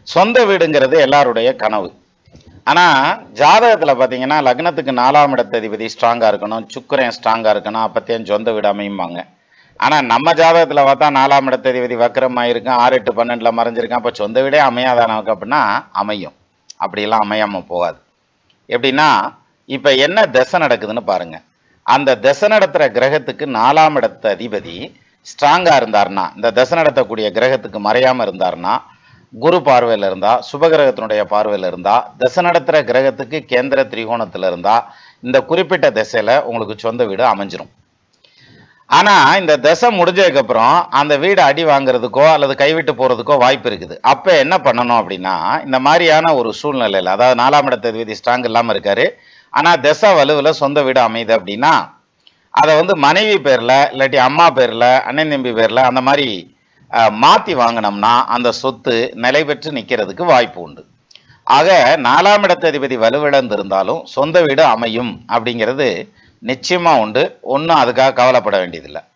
சொந்த வீடுங்கிறது எல்லாருடைய கனவு. ஆனா ஜாதகத்துல பாத்தீங்கன்னா லக்னத்துக்கு 4ஆம் இடத்ததிபதி ஸ்ட்ராங்கா இருக்கணும், சுக்கிரன் ஸ்ட்ராங்கா இருக்கணும், அப்பத்தையும் சொந்த வீடு அமையும்பாங்க. ஆனா நம்ம ஜாதகத்துல பார்த்தா 4ஆம் இடத்ததிபதி வக்ரம் ஆயிருக்கும், 6, 8, 12ல மறைஞ்சிருக்கான். அப்ப சொந்த வீடே அமையாத நமக்கு அப்படின்னா அமையும். அப்படியெல்லாம் அமையாம போகாது. எப்படின்னா இப்ப என்ன திசை நடக்குதுன்னு பாருங்க. அந்த திசை நடத்துற கிரகத்துக்கு 4ஆம் இடத்த அதிபதி ஸ்ட்ராங்கா இருந்தாருன்னா, இந்த திசை நடத்தக்கூடிய கிரகத்துக்கு மறையாம இருந்தாருன்னா, குரு பார்வையில இருந்தா, சுபகிரகத்தினுடைய பார்வையில இருந்தா, திசை நடத்துற கிரகத்துக்கு கேந்திர திரிகோணத்துல இருந்தா, இந்த குறிப்பிட்ட திசையில உங்களுக்கு சொந்த வீடு அமைஞ்சிரும். ஆனா இந்த திசை முடிஞ்சதுக்கு அப்புறம் அந்த வீடு அடி வாங்குறதுக்கோ அல்லது கைவிட்டு போறதுக்கோ வாய்ப்பு இருக்குது. அப்ப என்ன பண்ணணும் அப்படின்னா, இந்த மாதிரியான ஒரு சூழ்நிலையில, அதாவது 4ஆம் இடத்ததிபதி ஸ்ட்ராங் இல்லாம இருக்காரு, ஆனா திசை வலுவுல சொந்த வீடு அமையுது அப்படின்னா, அதை வந்து மனைவி பேர்ல இல்லாட்டி அம்மா பேர்ல அண்ணன் தம்பி பேர்ல அந்த மாதிரி மாத்தி வாங்கினோம்னா அந்த சொத்து நிலை பெற்று நிக்கிறதுக்கு வாய்ப்பு உண்டு. ஆக 4ஆம் இடத்ததிபதி வலுவிழந்து இருந்தாலும் சொந்த வீடு அமையும் அப்படிங்கிறது நிச்சயமா உண்டு. ஒன்றும் அதுக்காக கவலைப்பட வேண்டியதில்லை.